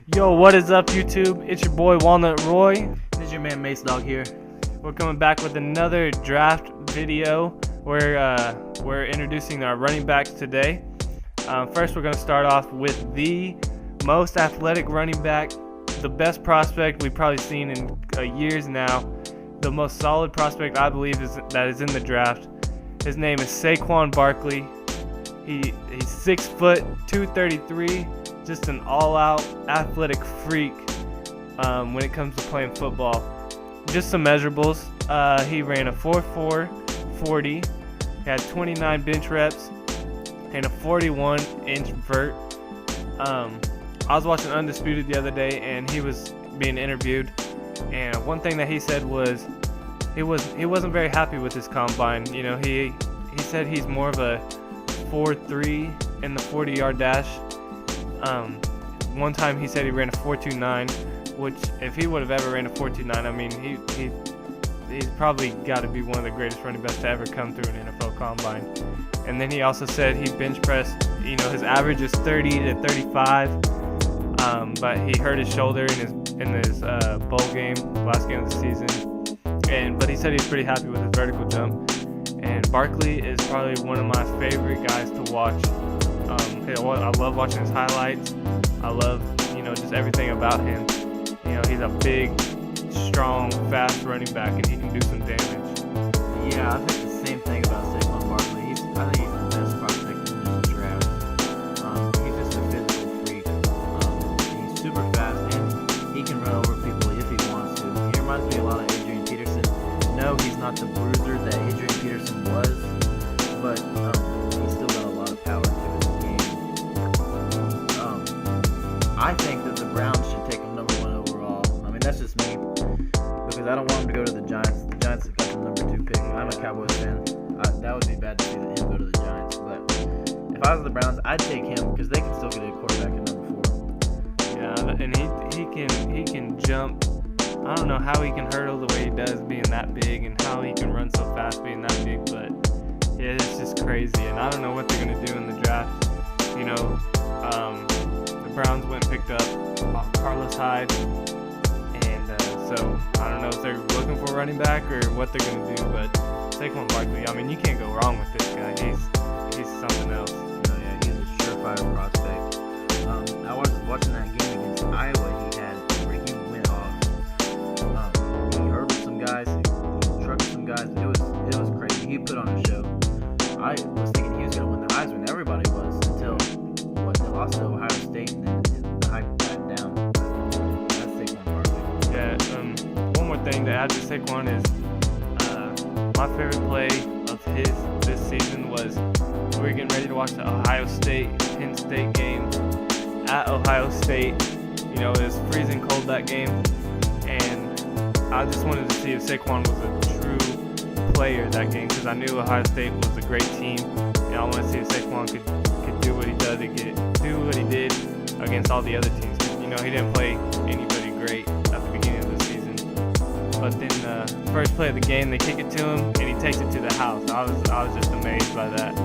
Yo, what is up, YouTube? It's your boy Walnut Roy. This is your man Mace Dog here. We're coming back with another draft video. We're introducing our running backs today. First, we're going to start off with the most athletic running back, the best prospect we've probably seen in years now, the most solid prospect I believe that is in the draft. His name is SAQUON Barkley. He's 6 foot, 233, just an all-out athletic freak when it comes to playing football. Just some measurables. He ran a 4.4 40, had 29 bench reps, and a 41-inch vert. I was watching Undisputed the other day, and he was being interviewed, and one thing that he said was he wasn't very happy with his combine. You know, he said he's more of a 4.3 in the 40-yard dash. One time he said he ran a 4.29, which if he would have ever ran a 4.29, I mean he's probably got to be one of the greatest running backs to ever come through an NFL combine. And then he also said he bench pressed. You know, his average is 30 to 35, but he hurt his shoulder in his bowl game, last game of the season. But he said he's pretty happy with his vertical jump. And Barkley is probably one of my favorite guys to watch. I love watching his highlights. I love, just everything about him. He's a big, strong, fast running back, and he can do some damage. Yeah, I think the same thing about SAQUON Barkley. I think he's the best prospect in this draft. He's just a physical freak. He's super fast, and he can run over people if he wants to. He reminds me a lot of Adrian Peterson. No, he's not the bruiser that Adrian Peterson was, but he's still got a lot of power to his game. I think that the Browns should take him number 1 overall. I mean, that's just me, because I don't want him to go to the Giants. The Giants have got the number 2 pick. I'm a Cowboys fan. That would be bad to see him go to the Giants. But if I was the Browns, I'd take him because they can still get a quarterback at number 4. Yeah, and he can jump. I don't know how he can hurdle the way he does being that big, and how he can run so fast being that big, but yeah, it's just crazy. And I don't know what they're going to do in the draft. The Browns went and picked up Carlos Hyde, and so I don't know if they're looking for a running back or what they're going to do, but SAQUON Barkley, I mean, you can't go wrong with this guy. He's something else. Oh yeah, he's a surefire prospect. I was watching that game against Iowa he had where he went off. He hurdled some guys, he trucked some guys. It was crazy. He put on a show. I was thinking he was going to win the Heisman. Everybody was, until they lost to Ohio State, and then the hype died down. That's SAQUON Barkley. Yeah. One more thing to add to SAQUON is my favorite play of his this season was we were getting ready to watch the Ohio State-Penn State game at Ohio State. It was freezing cold that game, and I just wanted to see if SAQUON was a true player that game, because I knew Ohio State was a great team, and I wanted to see if SAQUON could do what he does, do what he did against all the other teams. He didn't play anybody great at the beginning of the season. But then first play of the game, they kick it to him, and he takes it to the house. I was just amazed by that,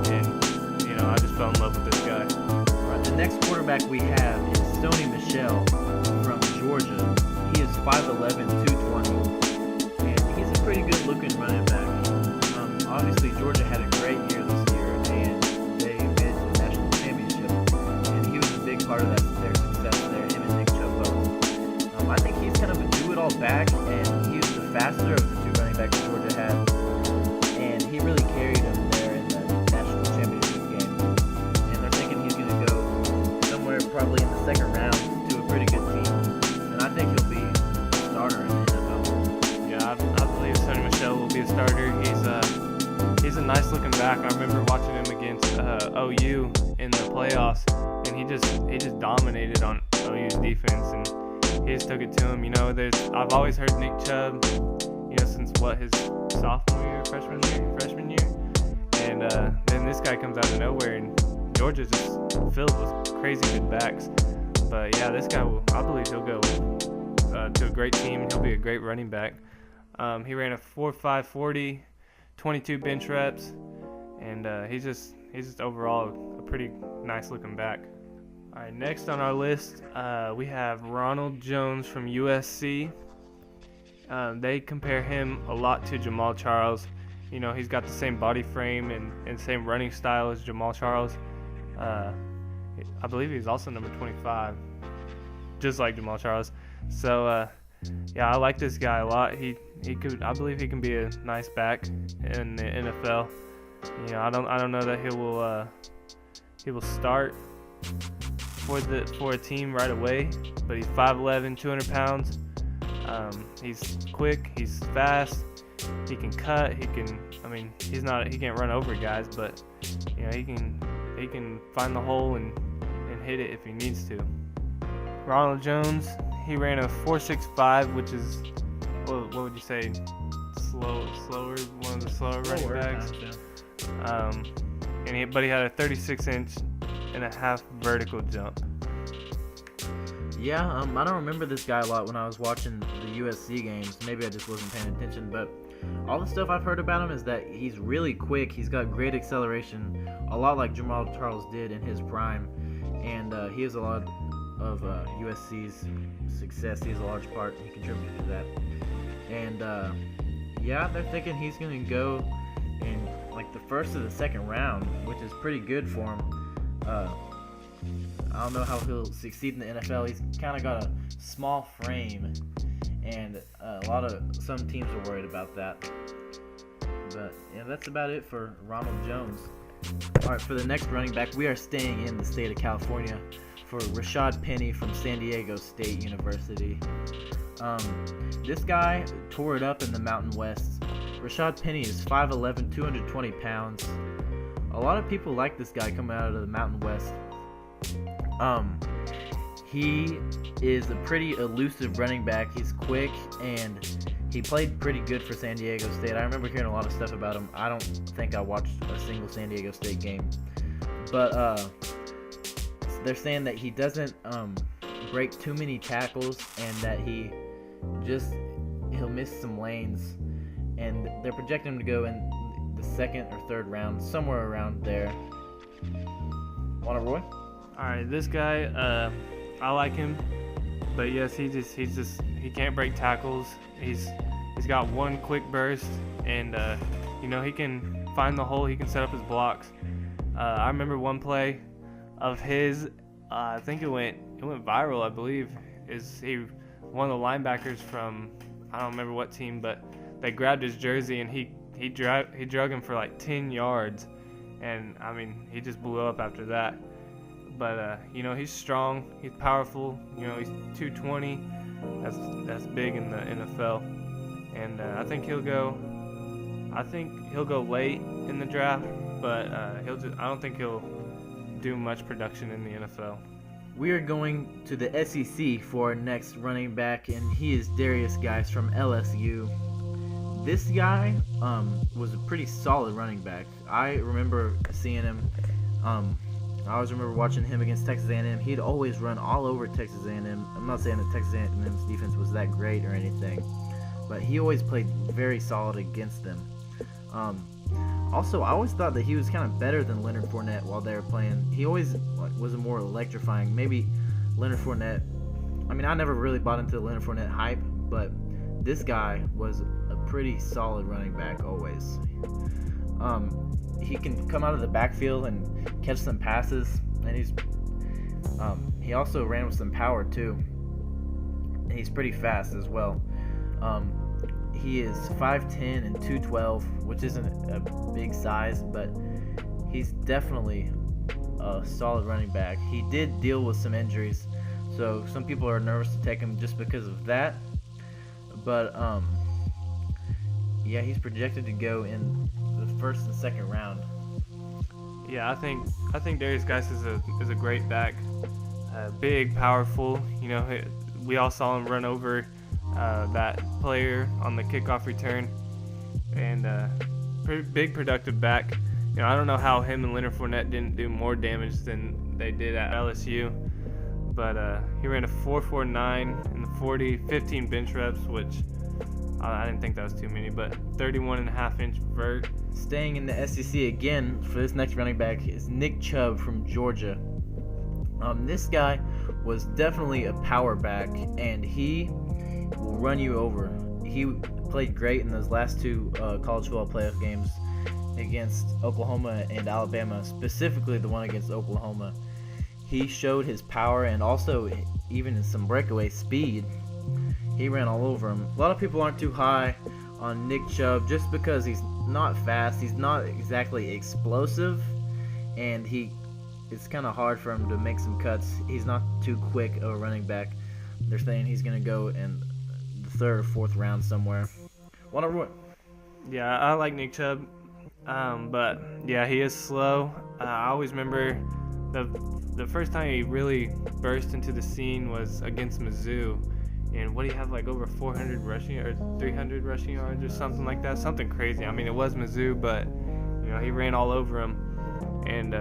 and I just fell in love with this guy. Right, the next quarterback we have is SONY MICHEL from Georgia. He is 5'11", 220, and he's a pretty good-looking running back. Obviously, Georgia had a great year this year, and they made it to the national championship, and he was a big part of their success there. Him and CHUBB. I think he's kind of a do-it-all back, and he was the faster of the 2 running backs Georgia had, and he really carried them there in the national championship game. And they're thinking he's going to go somewhere probably in the second round to a pretty good team, and I think he'll be a starter in the NFL. Yeah, I believe SONY MICHEL will be a starter. He's a nice-looking back. I remember watching him against OU in the playoffs, and he just dominated on OU's defense, and he just took it to him. I've always heard Nick Chubb, since his sophomore year, freshman year, and then this guy comes out of nowhere, and Georgia's just filled with crazy good backs. But yeah, this guy I believe he'll go to a great team, and he'll be a great running back. He ran a 4.5 40, 22 bench reps, and he's just overall a pretty nice looking back. All right, next on our list, we have Ronald Jones from USC. They compare him a lot to Jamal Charles. You know, he's got the same body frame and same running style as Jamal Charles. I believe he's also number 25, just like Jamal Charles. So, yeah, I like this guy a lot. I believe he can be a nice back in the NFL. You know, I don't know that he will start for a team right away, but he's 5'11", 200 pounds. He's quick, he's fast, he can cut, he can't run over guys, but you know, he can find the hole and hit it if he needs to. Ronald Jones, he ran a 4.65, which is what would you say, slower, one of the slower running backs. But he had a 36.5-inch vertical jump. Yeah, I don't remember this guy a lot when I was watching the USC games. Maybe I just wasn't paying attention, but all the stuff I've heard about him is that he's really quick. He's got great acceleration, a lot like Jamal Charles did in his prime, and he has a lot of USC's success. He has a large part. He contributed to that. And yeah, they're thinking he's going to go in like the first or the second round, which is pretty good for him. I don't know how he'll succeed in the NFL. He's kind of got a small frame, and some teams are worried about that. But yeah, that's about it for Ronald Jones. All right, for the next running back, we are staying in the state of California for RASHAAD Penny from San Diego State University. This guy tore it up in the Mountain West. RASHAAD Penny is 5'11", 220 pounds. A lot of people like this guy coming out of the Mountain West. He is a pretty elusive running back. He's quick, and he played pretty good for San Diego State. I remember hearing a lot of stuff about him. I don't think I watched a single San Diego State game. But they're saying that he doesn't break too many tackles, and that he'll miss some lanes. And they're projecting him to go in the second or third round, somewhere around there. Want to Roy? All right, this guy, I like him, but yes, he can't break tackles. He's got one quick burst, and you know, he can find the hole. He can set up his blocks. I remember one play of his. I think it went viral. I believe one of the linebackers from, I don't remember what team, but they grabbed his jersey and he drug him for like 10 yards, and I mean, he just blew up after that. But you know, he's strong, he's powerful. You know, he's 220. That's big in the NFL, and I think he'll go late in the draft, but I don't think he'll do much production in the NFL. We are going to the SEC for our next running back, and he is DERRIUS, guys, from LSU. This guy was a pretty solid running back. I remember seeing him. I always remember watching him against Texas A&M. He'd always run all over Texas A&M. I'm not saying that Texas A&M's defense was that great or anything, but he always played very solid against them. Also, I always thought that he was kind of better than Leonard Fournette while they were playing. He always was a more electrifying. Maybe Leonard Fournette. I mean, I never really bought into the Leonard Fournette hype, but this guy was a pretty solid running back always. He can come out of the backfield and catch some passes, and he also ran with some power too. And he's pretty fast as well. He is 5'10" and 212, which isn't a big size, but he's definitely a solid running back. He did deal with some injuries, so some people are nervous to take him just because of that. But yeah, he's projected to go in the first and second round. Yeah, I think DERRIUS, guys, is a great back. Big, powerful. You know, we all saw him run over that player on the kickoff return, and big productive back. You know, I don't know how him and Leonard Fournette didn't do more damage than they did at LSU, but he ran a 4.49 in the 40, 15 bench reps, which I didn't think that was too many, but 31.5-inch vert. Staying in the SEC again for this next running back is Nick Chubb from Georgia. This guy was definitely a power back, and he will run you over. He played great in those last two college football playoff games against Oklahoma and Alabama, specifically the one against Oklahoma. He showed his power, and also even in some breakaway speed. He ran all over him. A lot of people aren't too high on Nick Chubb just because he's not fast. He's not exactly explosive, and it's kind of hard for him to make some cuts. He's not too quick of a running back. They're saying he's going to go in the third or fourth round somewhere. Yeah, I like Nick Chubb, but yeah, he is slow. I always remember the first time he really burst into the scene was against Mizzou. And what do you have, like over 400 rushing or 300 rushing yards or something like that? Something crazy. I mean, it was Mizzou, but he ran all over him. And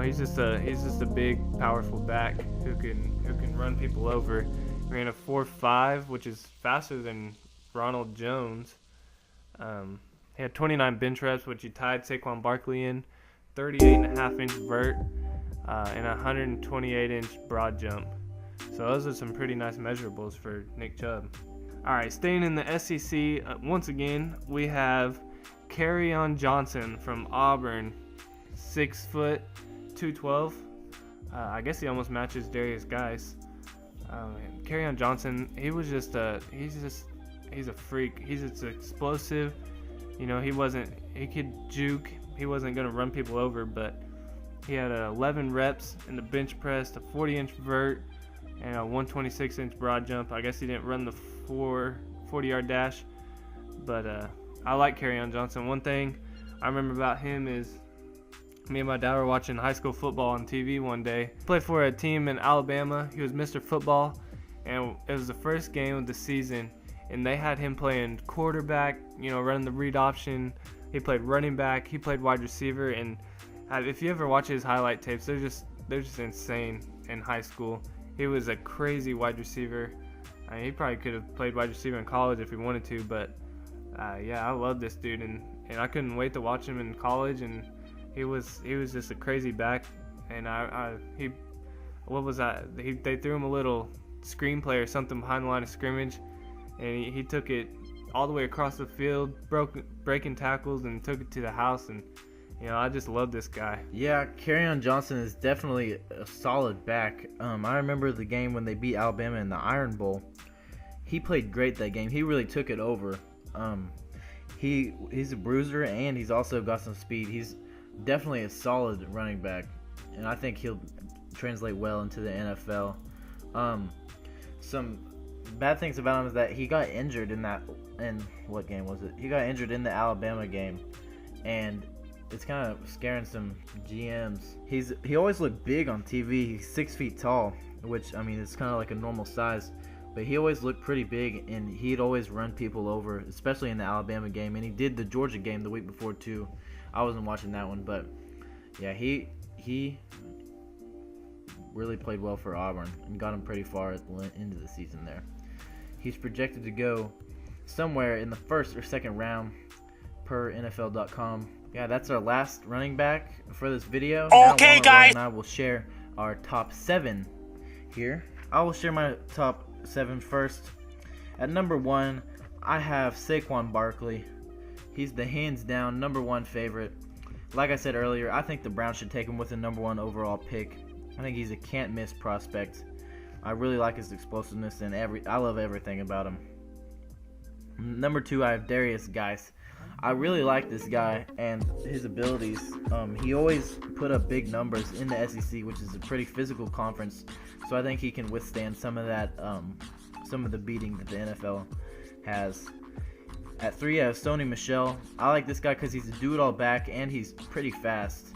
he's just a big, powerful back who can run people over. He ran a 4.5, which is faster than Ronald Jones. He had 29 bench reps, which he tied SAQUON Barkley in, 38.5-inch vert, and a 128-inch broad jump. So those are some pretty nice measurables for Nick Chubb. All right, staying in the SEC, once again, we have Kerryon Johnson from Auburn, 6 foot, 212. I guess he almost matches DERRIUS GUICE. Kerryon Johnson, he's a freak. He's just explosive. He could juke. He wasn't going to run people over, but he had 11 reps in the bench press, a 40-inch vert, and a 126-inch broad jump. I guess he didn't run the 40-yard dash, but I like Kerryon Johnson. One thing I remember about him is me and my dad were watching high school football on TV one day. He played for a team in Alabama. He was Mr. Football, and it was the first game of the season, and they had him playing quarterback, running the read option. He played running back. He played wide receiver, and if you ever watch his highlight tapes, they're just insane in high school. He was a crazy wide receiver. I mean, he probably could have played wide receiver in college if he wanted to, but I love this dude, and I couldn't wait to watch him in college. And he was just a crazy back. And they threw him a little screenplay or something behind the line of scrimmage, and he took it all the way across the field, breaking tackles, and took it to the house. And I just love this guy. Yeah, Kerryon Johnson is definitely a solid back. I remember the game when they beat Alabama in the Iron Bowl. He played great that game. He really took it over. He's a bruiser, and he's also got some speed. He's definitely a solid running back, and I think he'll translate well into the NFL. Some bad things about him is that he got injured in what game was it? He got injured in the Alabama game, and it's kind of scaring some GMs. He always looked big on TV. He's 6 feet tall, which, I mean, it's kind of like a normal size. But he always looked pretty big, and he'd always run people over, especially in the Alabama game. And he did the Georgia game the week before, too. I wasn't watching that one, but, yeah, he really played well for Auburn and got him pretty far at the end of the season there. He's projected to go somewhere in the first or second round per NFL.com. Yeah, that's our last running back for this video. Okay, now, guys. and I will share our top 7 here. I will share my top 7 first. At number 1, I have SAQUON Barkley. He's the hands down number 1 favorite. Like I said earlier, I think the Browns should take him with the number 1 overall pick. I think he's a can't miss prospect. I really like his explosiveness, and I love everything about him. Number 2, I have DERRIUS GUICE. I really like this guy and his abilities. He always put up big numbers in the SEC, which is a pretty physical conference. So I think he can withstand some of that, some of the beating that the NFL has. At 3, I have SONY MICHEL. I like this guy because he's a do-it-all back and he's pretty fast.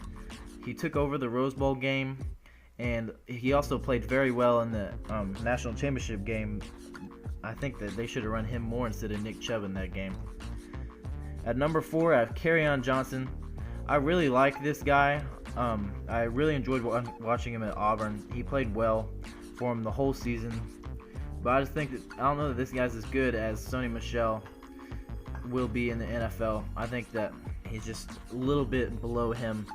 He took over the Rose Bowl game, and he also played very well in the national championship game. I think that they should have run him more instead of Nick Chubb in that game. At number 4, I have Kerryon Johnson. I really like this guy. I really enjoyed watching him at Auburn. He played well for him the whole season. But I just think that I don't know that this guy's as good as SONY MICHEL will be in the NFL. I think that he's just a little bit below him.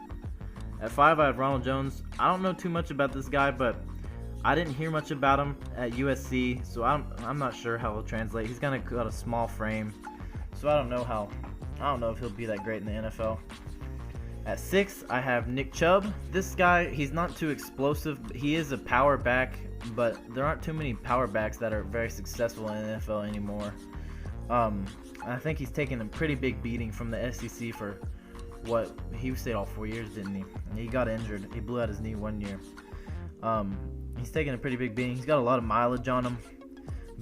At 5, I have Ronald Jones. I don't know too much about this guy, but I didn't hear much about him at USC, so I'm not sure how he'll translate. He's got a small frame, so I don't know if he'll be that great in the NFL. At 6, I have Nick Chubb. This guy, he's not too explosive. He is a power back, but there aren't too many power backs that are very successful in the NFL anymore. I think he's taken a pretty big beating from the SEC for what he stayed all 4 years, didn't he? And he got injured. He blew out his knee 1 year. He's taking a pretty big beating. He's got a lot of mileage on him,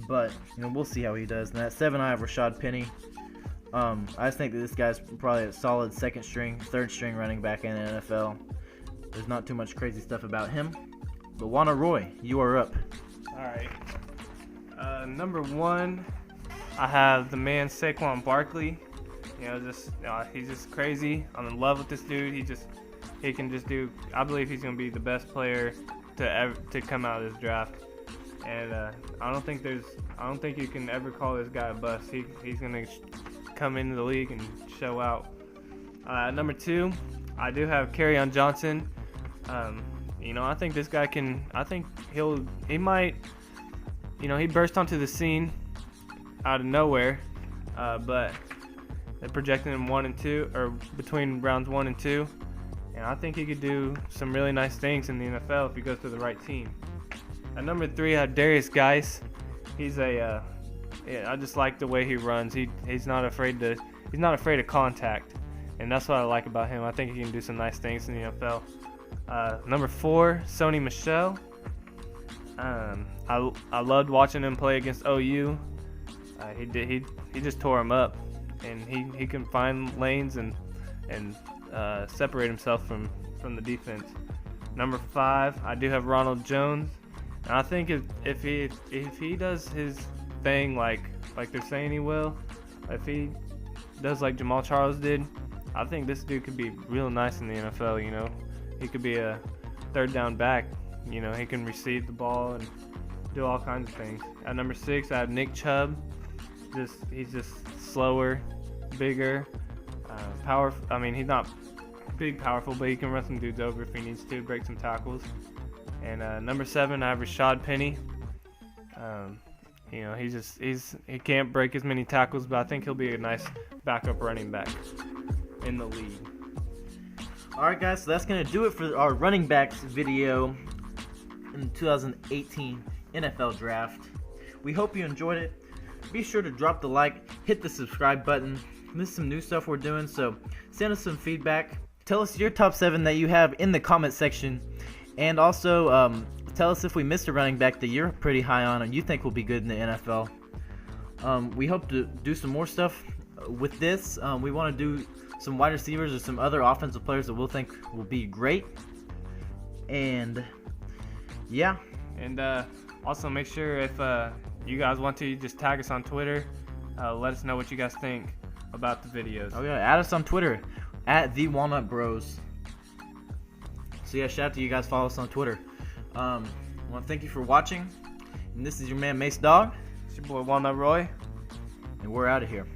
but we'll see how he does. And at 7, I have RASHAAD Penny. I just think that this guy's probably a solid second string, third string running back in the NFL. There's not too much crazy stuff about him. But Walnut Roy, you are up. All right. Number 1, I have the man SAQUON BARKLEY. He's just crazy. I'm in love with this dude. He can just do. I believe he's gonna be the best player to come out of this draft. And I don't think you can ever call this guy a bust. He's gonna come into the league and show out. Number 2, I do have Kerryon Johnson. I think this guy can. I think he might. He burst onto the scene out of nowhere, but they're projecting him 1 and 2, or between rounds 1 and 2, and I think he could do some really nice things in the NFL if he goes to the right team. At number 3, I have DERRIUS GUICE. He's I just like the way he runs. He's not afraid of contact, and that's what I like about him. I think he can do some nice things in the NFL. Number 4, SONY MICHEL. I loved watching him play against OU. He just tore him up, and he can find lanes and separate himself from the defense. Number 5, I do have Ronald Jones. And I think if he does his thing like they're saying he will, if he does like Jamal Charles did, I think this dude could be real nice in the NFL. He could be a third down back. He can receive the ball and do all kinds of things. At number 6, I have Nick Chubb. He's just slower, bigger, powerful. I mean, he's not big, powerful, but he can run some dudes over if he needs to, break some tackles. And number 7, I have RASHAAD Penny. He can't break as many tackles, but I think he'll be a nice backup running back in the league. Alright guys, so that's going to do it for our running backs video in the 2018 NFL Draft. We hope you enjoyed it. Be sure to drop the like, hit the subscribe button. This is some new stuff we're doing, so send us some feedback. Tell us your top 7 that you have in the comment section. And also, tell us if we missed a running back that you're pretty high on and you think will be good in the NFL. We hope to do some more stuff with this. We want to do some wide receivers or some other offensive players that we'll think will be great. And yeah. And also make sure if you guys want to, just tag us on Twitter. Let us know what you guys think about the videos. Oh yeah, add us on Twitter at the Walnut Bros. So yeah, shout out to you guys. Follow us on Twitter. I want to thank you for watching. And this is your man Mace Dog. It's your boy Walnut Roy. And we're out of here.